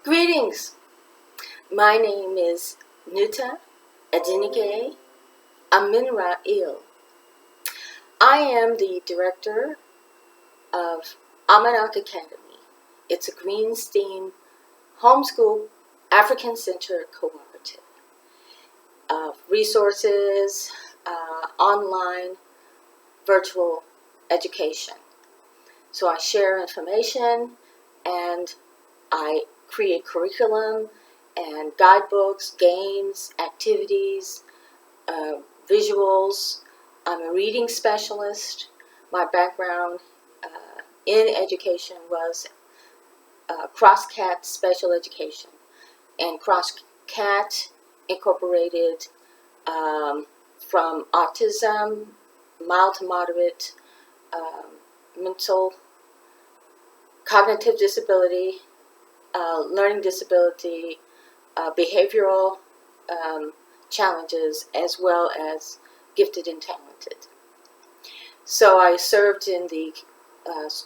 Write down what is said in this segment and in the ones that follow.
Greetings. My name is Nuta Adinike Aminra-Il. I am the director of Ankh Academy. It's a Greenstein homeschool African Center cooperative of resources, online, virtual education. So I share information and I create curriculum and guidebooks, games, activities, visuals. I'm a reading specialist. My background in education was Cross-Cat special education, and Cross-Cat incorporated from autism, mild to moderate, mental, cognitive disability, learning disability, behavioral challenges, as well as gifted and talented. So I served in the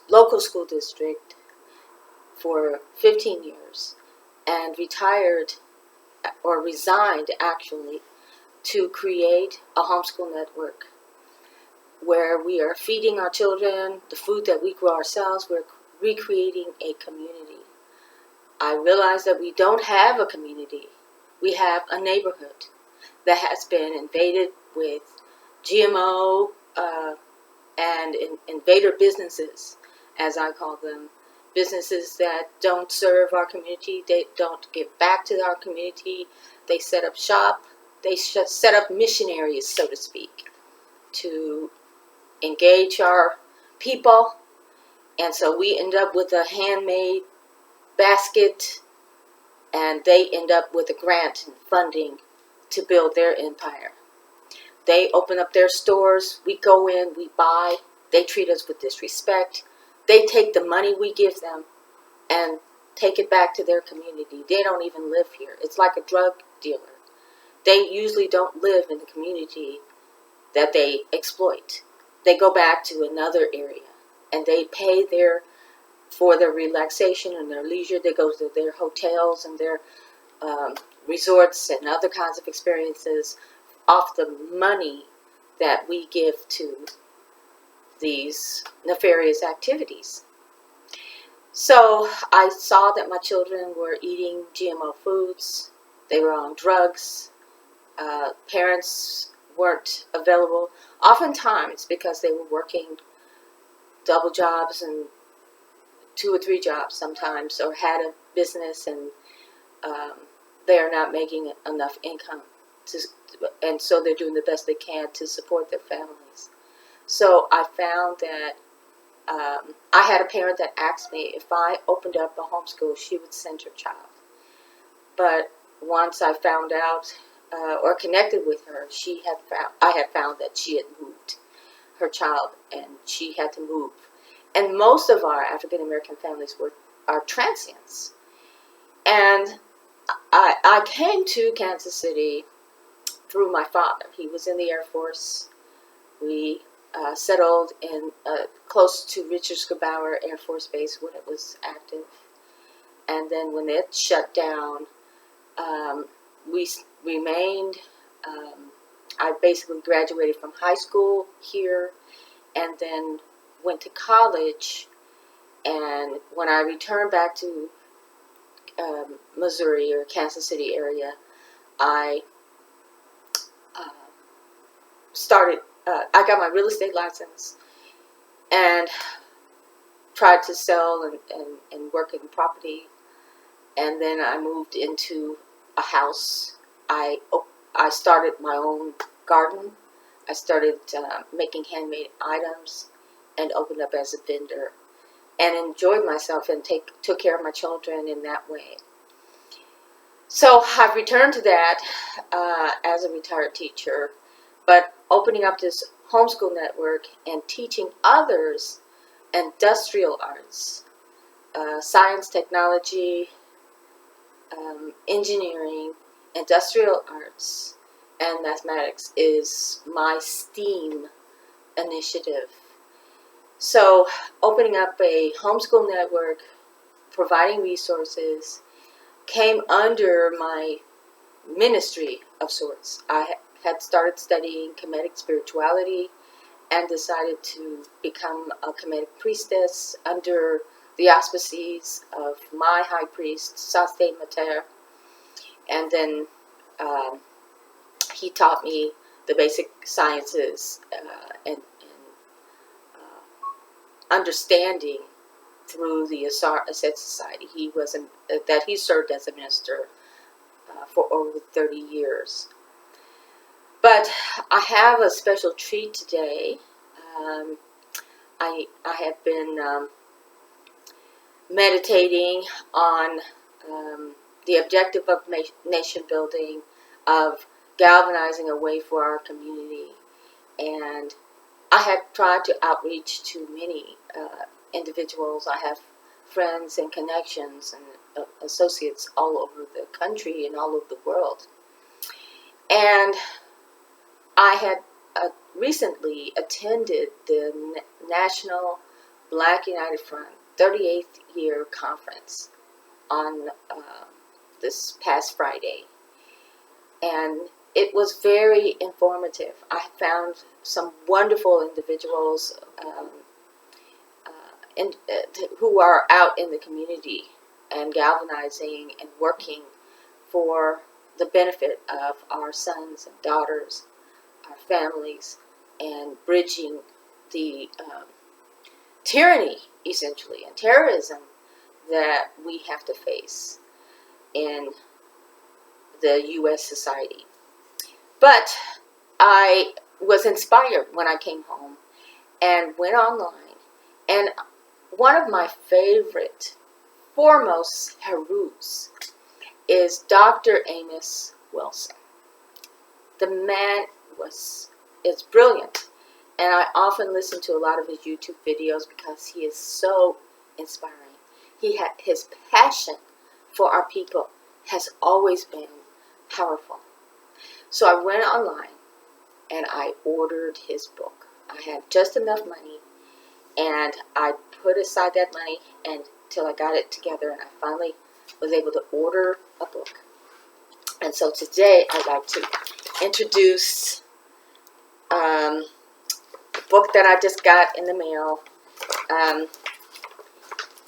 local school district for 15 years and retired or resigned actually to create a homeschool network where we are feeding our children the food that we grow ourselves. We're recreating a community. I realize that we don't have a community. We have a neighborhood that has been invaded with GMO and invader businesses, as I call them. Businesses that don't serve our community, they don't give back to our community. They set up shop, they set up missionaries, so to speak, to engage our people. And so we end up with a handmade basket, and they end up with a grant and funding to build their empire. They open up their stores, we go in, we buy, they treat us with disrespect. They take the money we give them and take it back to their community. They don't even live here. It's like a drug dealer. They usually don't live in the community that they exploit. They go back to another area and they pay for their relaxation and their leisure. They go to their hotels and their resorts and other kinds of experiences off the money that we give to these nefarious activities. So I saw that my children were eating GMO foods. They were on drugs. Parents weren't available, oftentimes because they were working double jobs and 2 or 3 jobs sometimes, or had a business and they are not making enough income and so they're doing the best they can to support their families. So I found that I had a parent that asked me if I opened up a homeschool, she would send her child. But once I found out or connected with her, I had found that she had moved her child and she had to move. And most of our African American families are transients. And I came to Kansas City through my father. He was in the Air Force. We settled in close to Richard Scobower Air Force Base when it was active. And then when it shut down, we remained. I basically graduated from high school here and then went to college. And when I returned back to Missouri or Kansas City area, I I got my real estate license and tried to sell and work in property. And then I moved into a house. I started my own garden. I started making handmade items and opened up as a vendor and enjoyed myself and took care of my children in that way. So I've returned to that as a retired teacher, but opening up this homeschool network and teaching others industrial arts, science, technology, engineering, industrial arts, and mathematics is my STEAM initiative. So opening up a homeschool network, providing resources, came under my ministry of sorts. I had started studying Kemetic spirituality and decided to become a Kemetic priestess under the auspices of my high priest, Saste Mater. And then he taught me the basic sciences and understanding through the Ascent Society. He served as a minister for over 30 years. But I have a special treat today. I have been meditating on the objective of nation building, of galvanizing a way for our community, and I have tried to outreach to many individuals. I have friends and connections and associates all over the country and all over the world. And I had recently attended the National Black United Front 38th year conference on this past Friday. And it was very informative. I found some wonderful individuals who are out in the community and galvanizing and working for the benefit of our sons and daughters, our families, and bridging the tyranny, essentially, and terrorism that we have to face in the U.S. society. But I was inspired when I came home and went online, and one of my favorite, foremost herus is Dr. Amos Wilson. The man is brilliant, and I often listen to a lot of his YouTube videos because he is so inspiring. His passion for our people has always been powerful. So I went online and I ordered his book. I had just enough money, and I put aside that money until I got it together, and I finally was able to order a book. And so today I'd like to introduce the book that I just got in the mail.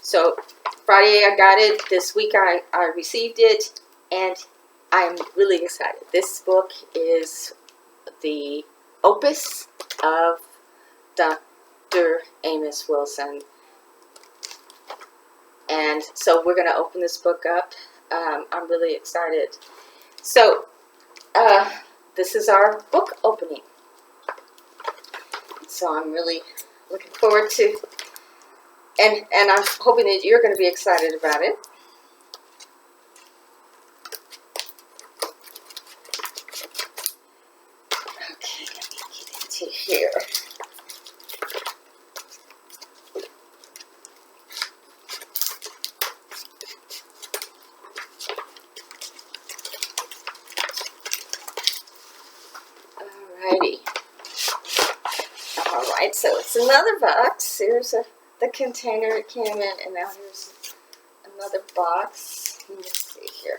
So Friday I got it. This week I received it, and I'm really excited. This book is the opus of Dr. Amos Wilson. And so we're going to open this book up. I'm really excited. So this is our book opening. So I'm really looking forward to, and I'm hoping that you're going to be excited about it. Okay, let me get into here. Alrighty. Alright, so it's another box. Here's the container it came in, and now here's another box. Let me see here.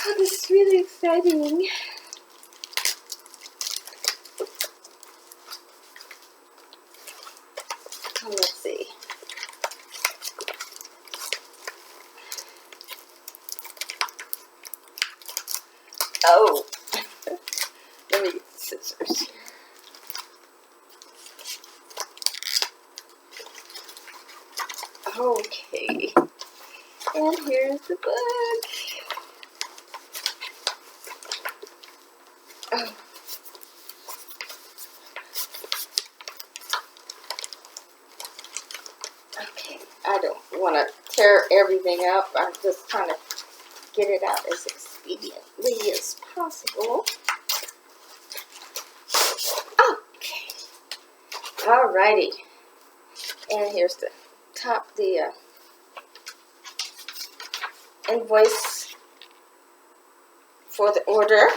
Oh, this is really exciting. Oh, let's see. Oh, let me get the scissors. Okay, and here's the book. Oh. Okay, I don't want to tear everything up. I'm just trying to get it out as expediently as possible. Okay, alrighty, and here's the top, the invoice for the order.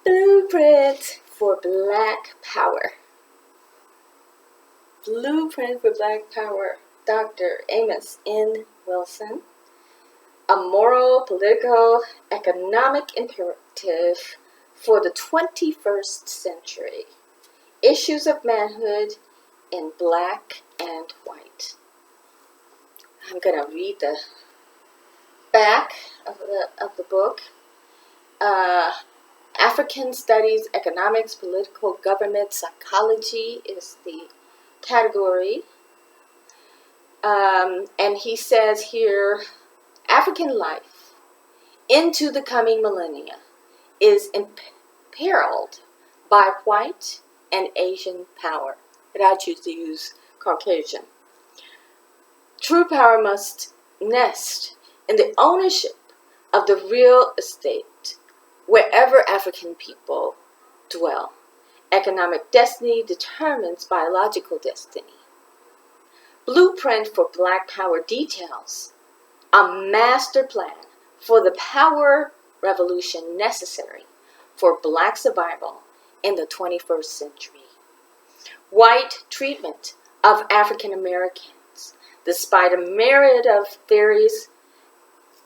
Blueprint for Black Power. Blueprint for Black Power, Dr. Amos N. Wilson. A moral, political, economic imperative for the 21st century. Issues of manhood in black and white. I'm going to read the back of the book. African Studies, Economics, Political Government, Psychology is the category. And he says here, African life into the coming millennia is imperiled by white and Asian power. But I choose to use Caucasian. True power must nest in the ownership of the real estate wherever African people dwell. Economic destiny determines biological destiny. Blueprint for Black Power details a master plan for the power revolution necessary for Black survival in the 21st century. White treatment of African Americans, despite a myriad of theories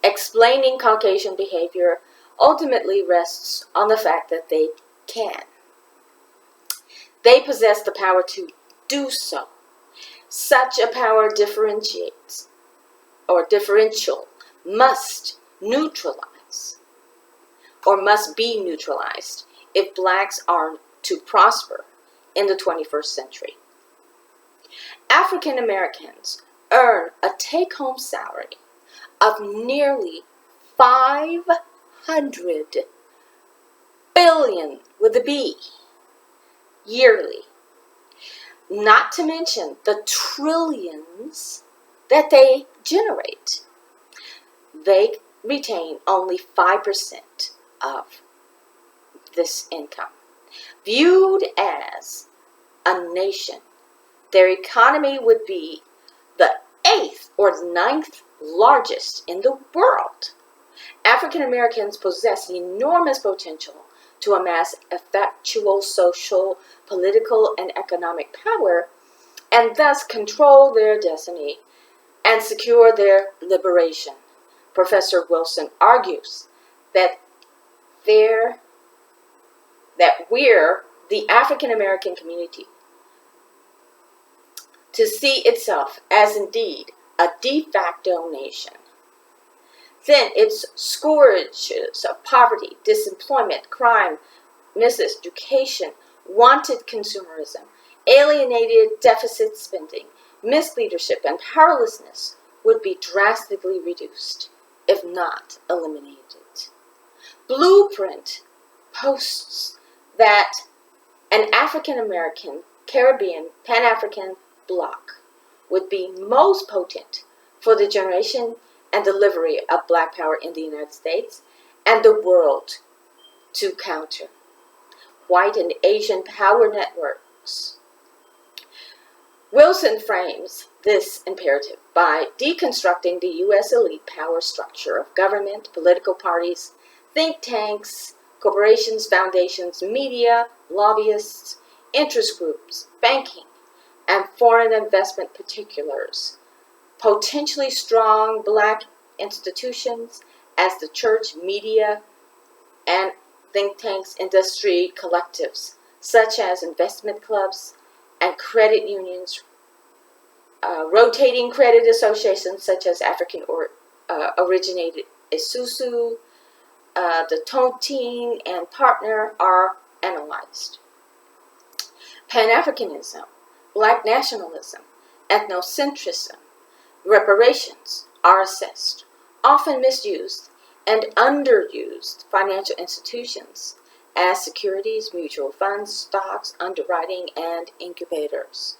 explaining Caucasian behavior, ultimately rests on the fact that they can. They possess the power to do so. Such a power differential must be neutralized if blacks are to prosper in the 21st century. African Americans earn a take-home salary of nearly $500 billion with a B yearly, not to mention the trillions that they generate. They retain only 5% of this income. Viewed as a nation, their economy would be the 8th or 9th largest in the world. African Americans possess enormous potential to amass effectual social, political, and economic power, and thus control their destiny and secure their liberation. Professor Wilson argues that we're the African American community to see itself as indeed a de facto nation. Then its scourges of poverty, disemployment, crime, miseducation, wanted consumerism, alienated deficit spending, misleadership, and powerlessness would be drastically reduced, if not eliminated. Blueprint posts that an African American, Caribbean, Pan-African bloc would be most potent for the generation and delivery of Black power in the United States and the world to counter white and Asian power networks. Wilson frames this imperative by deconstructing the U.S. elite power structure of government, political parties, think tanks, corporations, foundations, media, lobbyists, interest groups, banking, and foreign investment particulars. Potentially strong Black institutions as the church, media, and think tanks, industry collectives, such as investment clubs and credit unions, rotating credit associations such as African originated Isuzu, the Tontine and Partner are analyzed. Pan-Africanism, Black nationalism, ethnocentrism, reparations are assessed. Often misused and underused financial institutions as securities, mutual funds, stocks, underwriting, and incubators.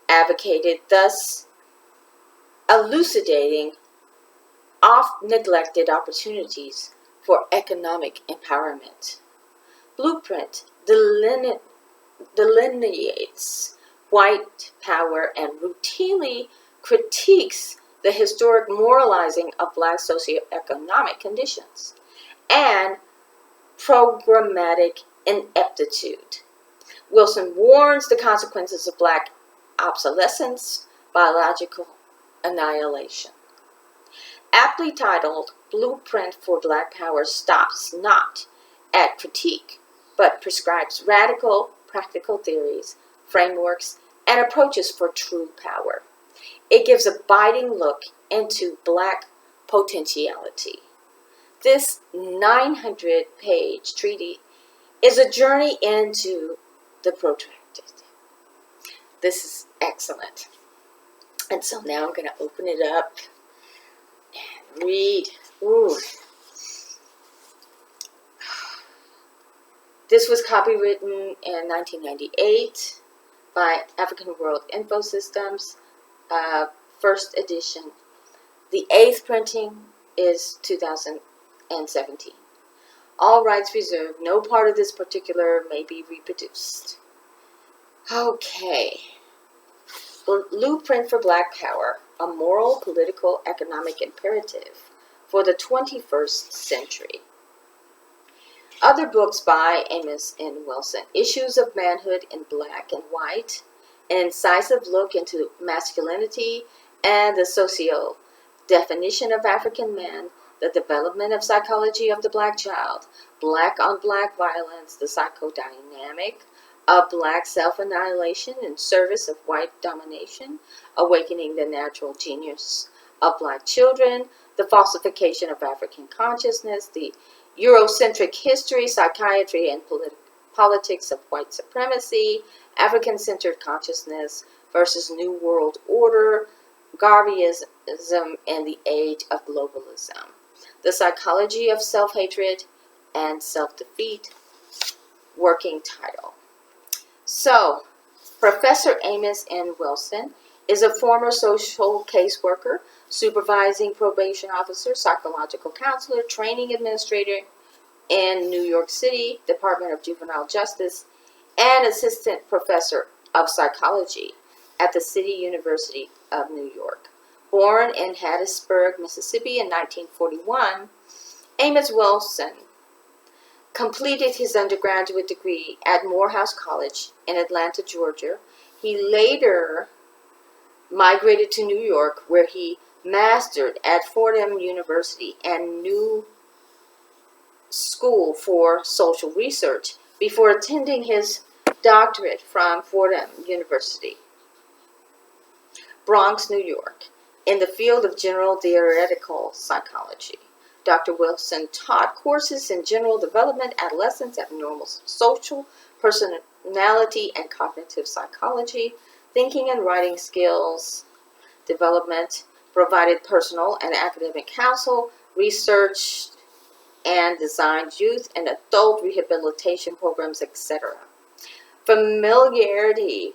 Advocated, thus elucidating oft-neglected opportunities for economic empowerment. Blueprint delineates white power and routinely critiques the historic moralizing of Black socioeconomic conditions and programmatic ineptitude. Wilson warns the consequences of Black obsolescence, biological annihilation. Aptly titled, Blueprint for Black Power stops not at critique, but prescribes radical, practical theories, frameworks, and approaches for true power. It gives a biting look into Black potentiality. This 900-page treaty is a journey into the protracted. This is excellent. And so now I'm going to open it up and read. Ooh. This was copywritten in 1998 by African World Info Systems, first edition. The 8th printing is 2017. All rights reserved. No part of this particular may be reproduced. Okay. Blueprint for Black Power, a moral, political, economic imperative for the 21st century. Other books by Amos and Wilson: Issues of Manhood in Black and White, an incisive look into masculinity and the socio definition of African man, the development of psychology of the Black child, Black on Black violence, the psychodynamic of Black self-annihilation in service of white domination, awakening the natural genius of Black children, the falsification of African consciousness, the Eurocentric history, psychiatry, and politics of white supremacy, African-centered consciousness versus New World Order, Garveyism, and the age of globalism, the psychology of self-hatred and self-defeat, working title. So, Professor Amos N. Wilson is a former social caseworker, supervising probation officer, psychological counselor, training administrator in New York City Department of Juvenile Justice, and assistant professor of psychology at the City University of New York. Born in Hattiesburg, Mississippi in 1941, Amos Wilson completed his undergraduate degree at Morehouse College in Atlanta, Georgia. He later migrated to New York, where he mastered at Fordham University and New School for Social Research before attending his doctorate from Fordham University, Bronx, New York, in the field of general theoretical psychology. Dr. Wilson taught courses in general development, adolescence, abnormal social, personality, and cognitive psychology, thinking and writing skills development, provided personal and academic counsel, researched and designed youth and adult rehabilitation programs, etc. Familiarity.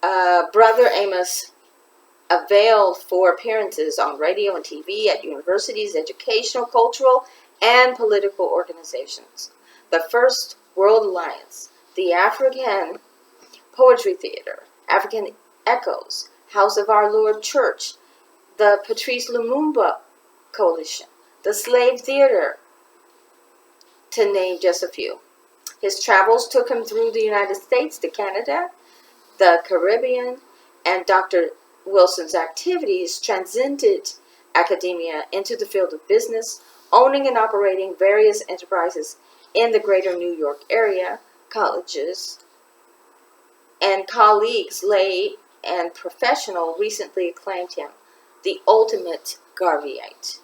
Brother Amos availed for appearances on radio and TV at universities, educational, cultural, and political organizations. The First World Alliance, the African Poetry Theater, African Echoes, House of Our Lord Church, the Patrice Lumumba Coalition, the Slave Theater, to name just a few. His travels took him through the United States to Canada, the Caribbean, and Dr. Wilson's activities transcended academia into the field of business, owning and operating various enterprises in the greater New York area. Colleges and colleagues, lay and professional, recently acclaimed him the ultimate Garveyite.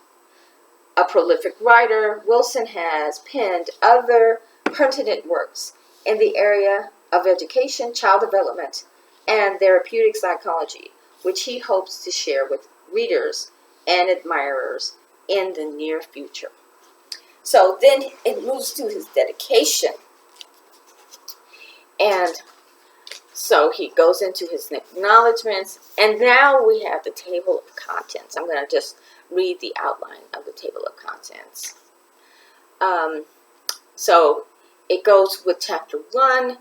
A prolific writer, Wilson has penned other pertinent works in the area of education, child development, and therapeutic psychology, which he hopes to share with readers and admirers in the near future. So then it moves to his dedication. And so he goes into his acknowledgments, and now we have the table of contents. I'm going to just read the outline of the table of contents. So it goes with Chapter 1,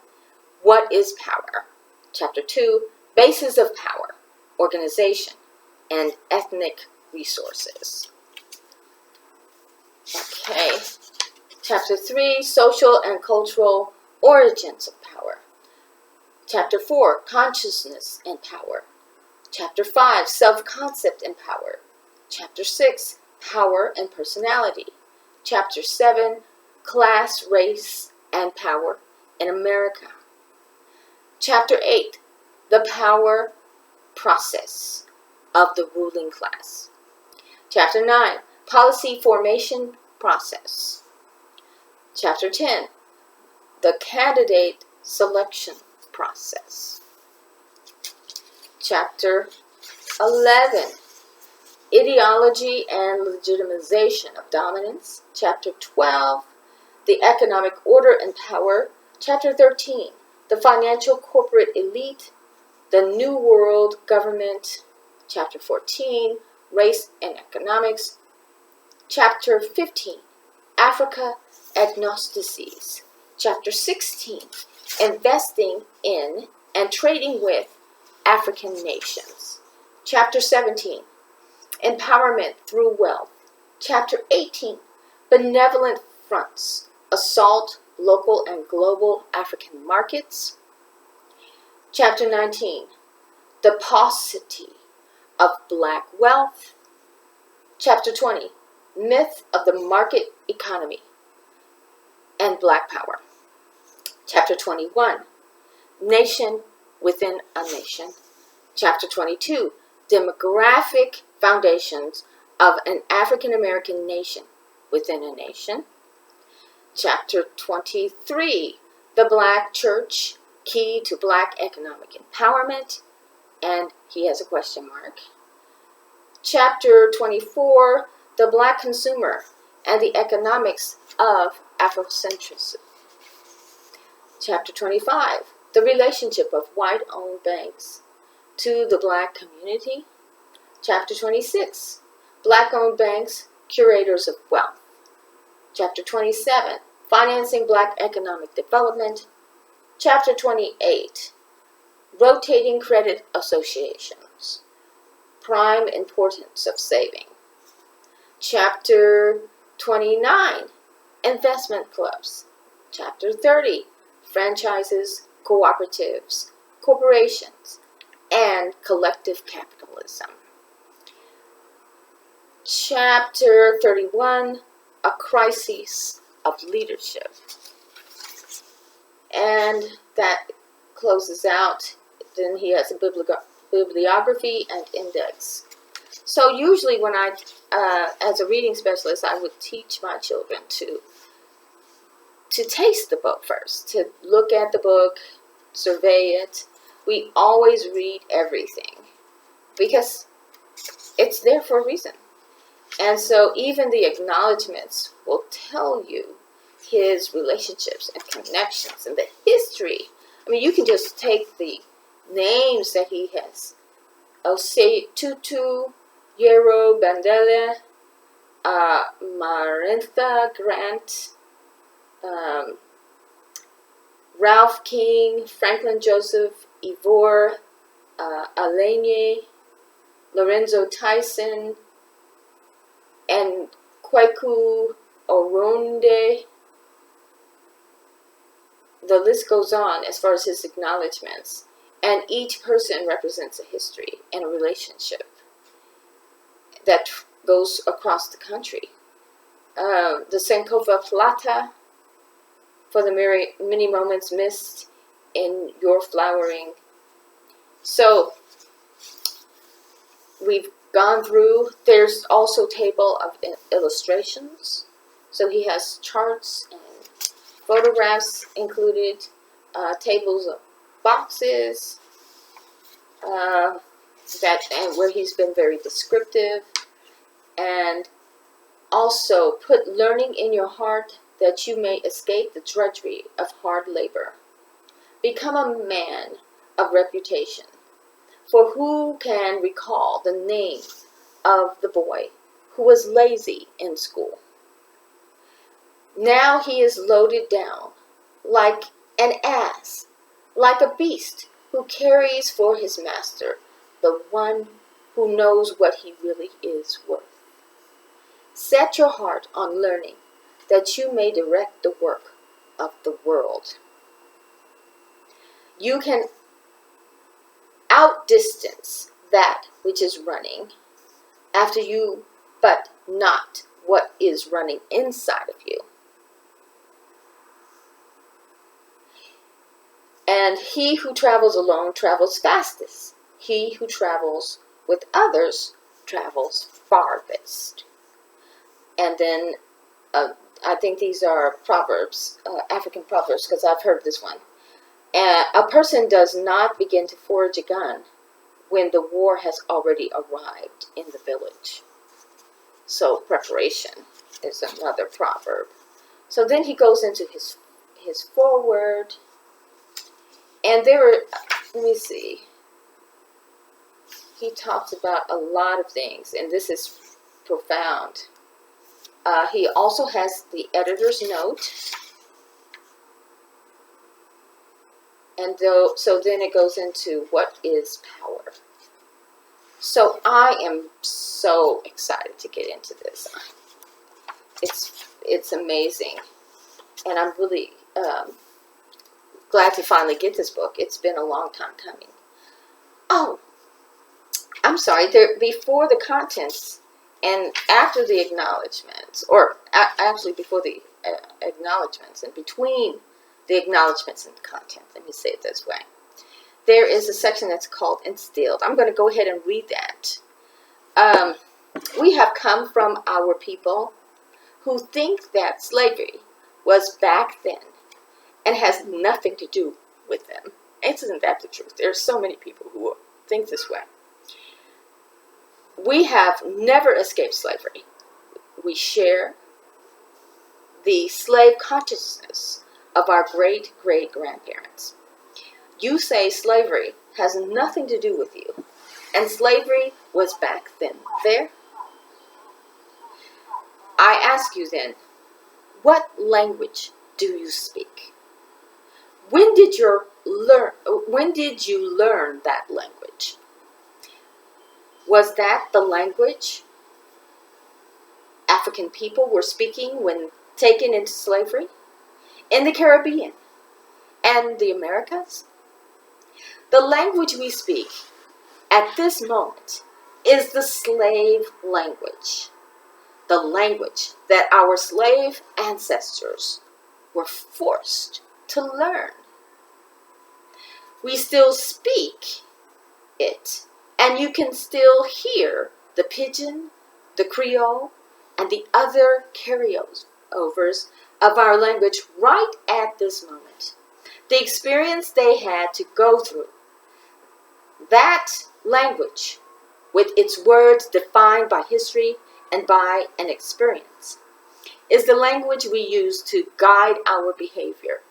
What is Power? Chapter 2, Basis of Power, Organization, and Ethnic Resources. Okay. Chapter 3, Social and Cultural Origins of Power. Chapter 4, consciousness and power. Chapter 5, self-concept and power. Chapter 6, power and personality. Chapter 7, class, race, and power in America. Chapter 8, the power process of the ruling class. Chapter 9, policy formation process. Chapter 10, the candidate selection process. Chapter 11, ideology and legitimization of dominance. Chapter 12, the economic order and power. Chapter 13, the financial corporate elite, the New World government. Chapter 14, race and economics. Chapter 15, Africa agnosticies. Chapter 16, investing in and trading with African nations. Chapter 17, empowerment through wealth. Chapter 18, benevolent fronts, assault local and global African markets. Chapter 19, the paucity of black wealth. Chapter 20, myth of the market economy and black power. Chapter 21, nation within a nation. Chapter 22, demographic foundations of an African American nation within a nation. Chapter 23, the Black Church, key to black economic empowerment, and he has a question mark. Chapter 24, the black consumer and the economics of Afrocentrism. Chapter 25, the relationship of white-owned banks to the black community. Chapter 26, black-owned banks, curators of wealth. Chapter 27, financing black economic development. Chapter 28, rotating credit associations, prime importance of saving. Chapter 29, investment clubs. Chapter 30, franchises, cooperatives, corporations, and collective capitalism. Chapter 31, a crisis of leadership. And that closes out. Then he has a bibliography and index. So usually when I, as a reading specialist, I would teach my children to taste the book first, to look at the book, survey it. We always read everything because it's there for a reason. And so even the acknowledgments will tell you his relationships and connections and the history. I mean, you can just take the names that he has. Osei Tutu, Yero Bandele, Marintha Grant, Ralph King, Franklin Joseph, Ivor Alenie, Lorenzo Tyson, and Kweku Oronde. The list goes on as far as his acknowledgments. And each person represents a history and a relationship that goes across the country. The Sankofa Plata, for the many moments missed in your flowering. So we've gone through. There's also a table of illustrations. So he has charts and photographs included, tables of boxes, and where he's been very descriptive, and also put learning in your heart that you may escape the drudgery of hard labor. Become a man of reputation. For who can recall the name of the boy who was lazy in school? Now he is loaded down like an ass, like a beast who carries for his master the one who knows what he really is worth. Set your heart on learning that you may direct the work of the world. You can outdistance that which is running after you, but not what is running inside of you. And he who travels alone travels fastest. He who travels with others travels farthest. And then I think these are proverbs, African proverbs, because I've heard this one. A person does not begin to forge a gun when the war has already arrived in the village. So preparation is another proverb. So then he goes into his foreword. And there are, let me see, he talks about a lot of things, and this is profound. He also has the editor's note. And so then it goes into what is power. So I am so excited to get into this. It's amazing. And I'm really glad to finally get this book. It's been a long time coming. Oh, I'm sorry. Before the contents and after the acknowledgments, or actually before the acknowledgments and between the acknowledgments and content, let me say it this way, there is a section that's called Instilled. I'm going to go ahead and read that. We have come from our people who think that slavery was back then and has nothing to do with them. Isn't that the truth? There are so many people who think this way. We have never escaped slavery. We share the slave consciousness of our great-great-grandparents. You say slavery has nothing to do with you, and slavery was back then. There? I ask you then, what language do you speak? When did you learn that language? Was that the language African people were speaking when taken into slavery? In the Caribbean and the Americas? The language we speak at this moment is the slave language. The language that our slave ancestors were forced to learn. We still speak it, and you can still hear the pidgin, the Creole, and the other carryovers of our language right at this moment. The experience they had to go through. That language, with its words defined by history and by an experience, is the language we use to guide our behavior.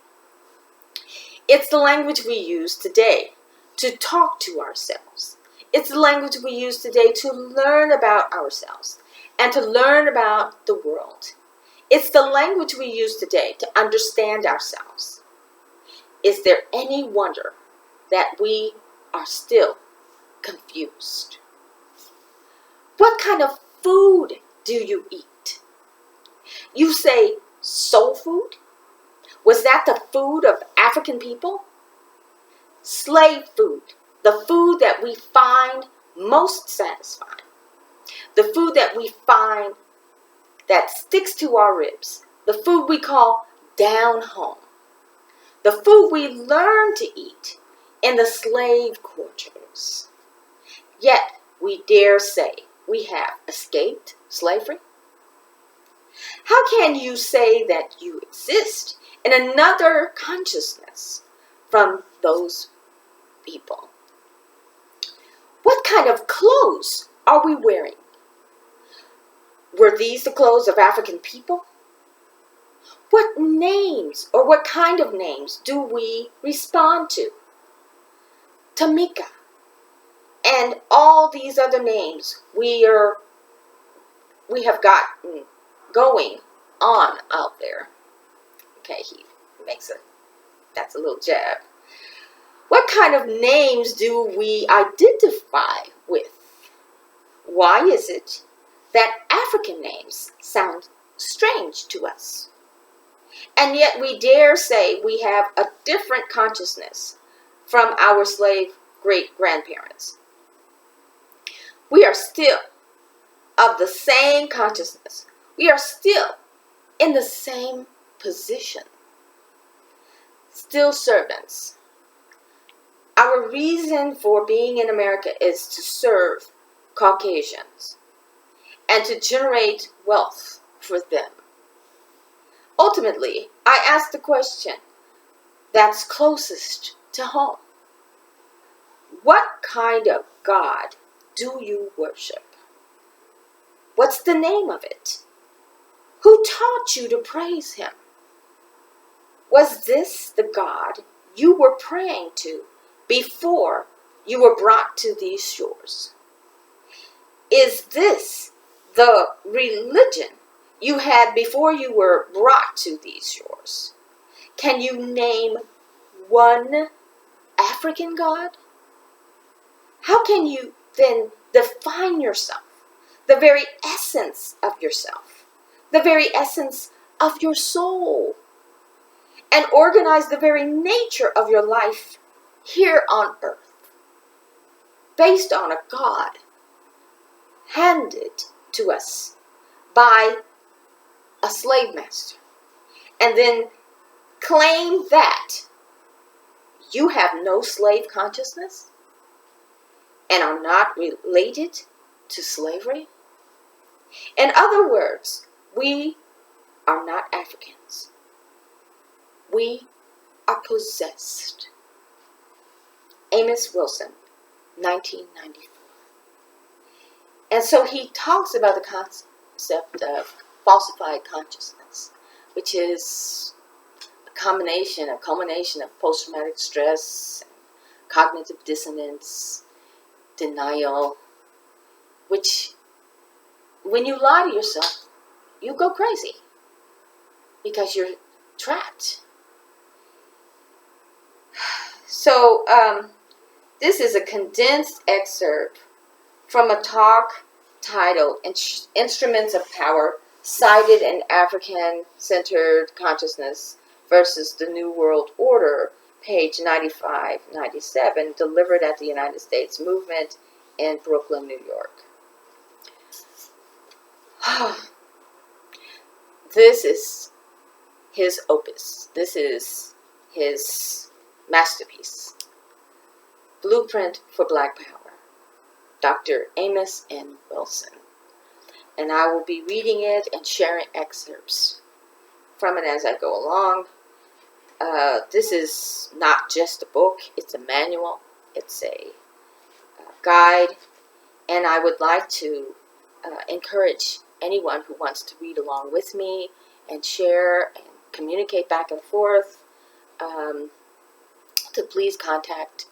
It's the language we use today to talk to ourselves. It's the language we use today to learn about ourselves and to learn about the world. It's the language we use today to understand ourselves. Is there any wonder that we are still confused? What kind of food do you eat? You say soul food? Was that the food of African people? Slave food, the food that we find most satisfying, the food that we find that sticks to our ribs, the food we call down home, the food we learn to eat in the slave quarters. Yet we dare say we have escaped slavery? How can you say that you exist in another consciousness from those people? What kind of clothes are we wearing? Were these the clothes of African people? What names or what kind of names do we respond to? Tamika and all these other names we have gotten going on out there. Okay, he makes that's a little jab. What kind of names do we identify with? Why is it that African names sound strange to us? And yet we dare say we have a different consciousness from our slave great-grandparents. We are still of the same consciousness. We are still in the same position. Still servants. Our reason for being in America is to serve Caucasians and to generate wealth for them. Ultimately, I ask the question that's closest to home. What kind of God do you worship? What's the name of it? Who taught you to praise him? Was this the God you were praying to before you were brought to these shores? Is this the religion you had before you were brought to these shores? Can you name one African God? How can you then define yourself, the very essence of yourself, the very essence of your soul, and organize the very nature of your life here on earth based on a God handed to us by a slave master, and then claim that you have no slave consciousness and are not related to slavery? In other words, we are not Africans. We are possessed. Amos Wilson, 1994. And so he talks about the concept of falsified consciousness, which is a culmination of post-traumatic stress, cognitive dissonance, denial, which when you lie to yourself, you go crazy because you're trapped. So this is a condensed excerpt from a talk titled Instruments of Power, Cited in African-Centered Consciousness versus the New World Order, page 95-97, delivered at the United States Movement in Brooklyn, New York. This is his opus. This is his masterpiece. Blueprint for Black Power. Dr. Amos N. Wilson. And I will be reading it and sharing excerpts from it as I go along. This is not just a book, it's a manual, it's a guide, and I would like to encourage anyone who wants to read along with me and share and communicate back and forth to please contact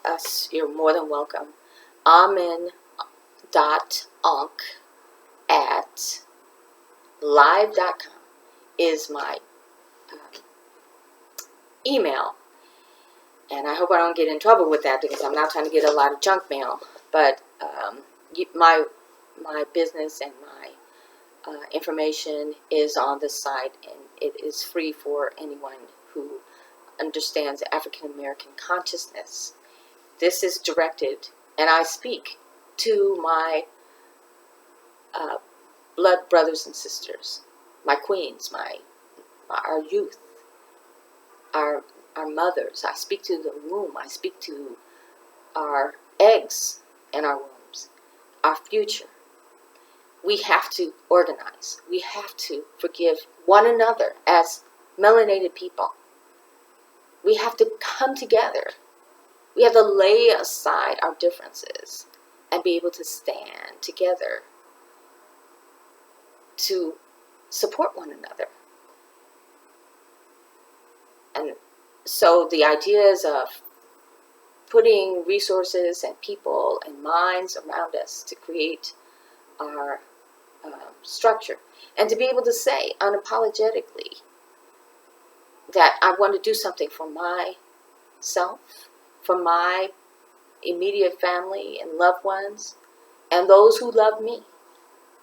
us. You're more than welcome. amen.ankh@live.com is my email, and I hope I don't get in trouble with that because I'm not trying to get a lot of junk mail, but my business and my information is on the site, and it is free for anyone who understands African American consciousness. This is directed, and I speak to my blood brothers and sisters, my queens, our youth, our mothers. I speak to the womb. I speak to our eggs in our wombs, our future. We have to organize. We have to forgive one another as melanated people. We have to come together. We have to lay aside our differences and be able to stand together to support one another. And so the ideas of putting resources and people and minds around us to create our structure, and to be able to say unapologetically that I want to do something for myself, for my immediate family and loved ones, and those who love me,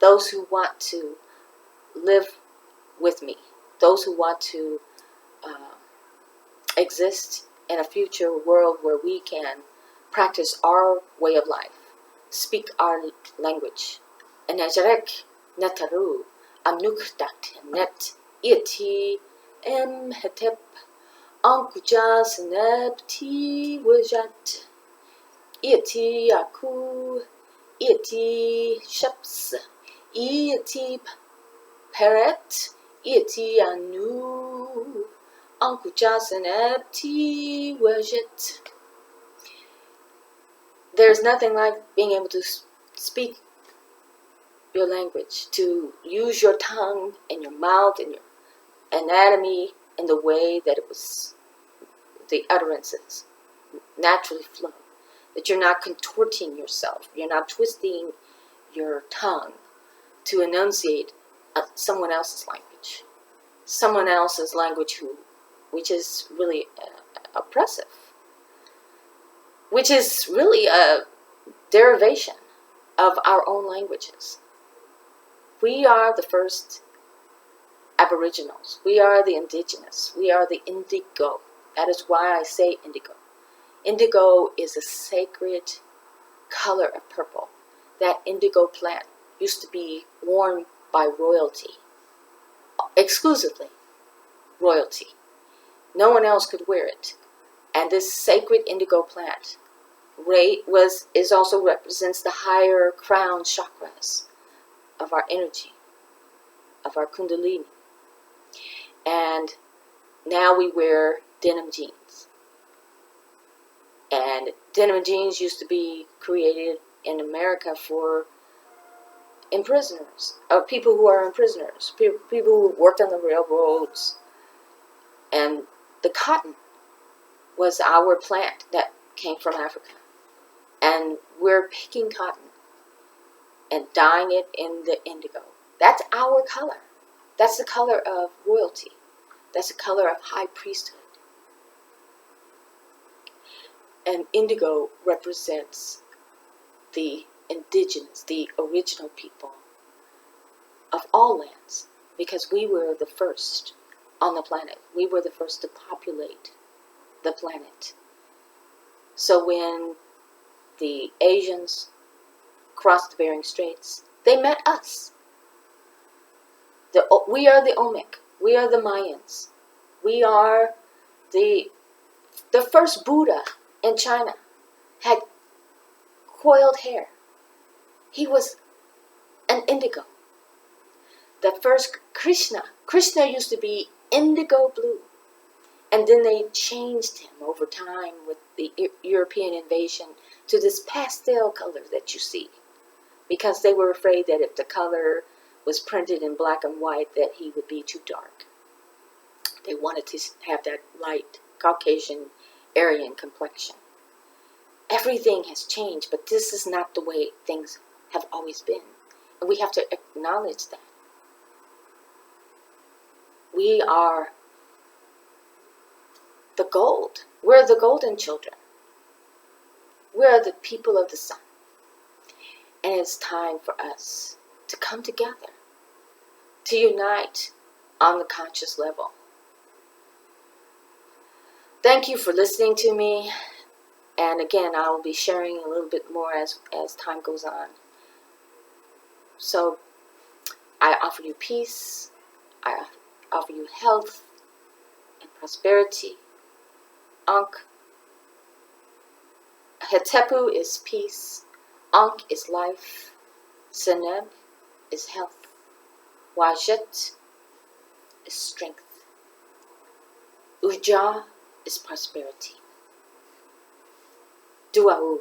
those who want to live with me, those who want to exist in a future world where we can practice our way of life, speak our language. And Najarek Netaru Amnukdat Net Iti Hetep Ankujas Nepti Wajat Iti Aku Iti Sheps Iti Peret Iti Anu Ankujas Nepti Wajat. There's nothing like being able to speak your language, to use your tongue and your mouth and your anatomy in the way that it was, the utterances naturally flow. That you're not contorting yourself, you're not twisting your tongue to enunciate someone else's language, which is really oppressive, which is really a derivation of our own languages. We are the first aboriginals. We are the indigenous. We are the indigo. That is why I say indigo. Indigo is a sacred color of purple. That indigo plant used to be worn by royalty, exclusively royalty. No one else could wear it. And this sacred indigo plant also represents the higher crown chakras of our energy, of our kundalini. And now we wear denim jeans. And denim jeans used to be created in America for imprisoners, people who are imprisoners, people who worked on the railroads. And the cotton was our plant that came from Africa. And we're picking cotton and dyeing it in the indigo. That's our color. That's the color of royalty. That's the color of high priesthood. And indigo represents the indigenous, the original people of all lands, because we were the first on the planet. We were the first to populate the planet. So when the Asians crossed the Bering Straits, they met us. We are the Olmec. We are the Mayans. We are the first Buddha in China had coiled hair. He was an indigo. The first Krishna used to be indigo blue. And then they changed him over time with the European invasion to this pastel color that you see. Because they were afraid that if the color was printed in black and white, that he would be too dark. They wanted to have that light Caucasian Aryan complexion. Everything has changed, but this is not the way things have always been. And we have to acknowledge that. We are the gold. We're the golden children. We're the people of the sun. And it's time for us to come together, to unite on the conscious level. Thank you for listening to me. And again, I will be sharing a little bit more as time goes on. So I offer you peace. I offer you health and prosperity. Ankh. Hetepu is peace. Ankh is life. Seneb is health. Wajet is strength. Uja is prosperity. Duau.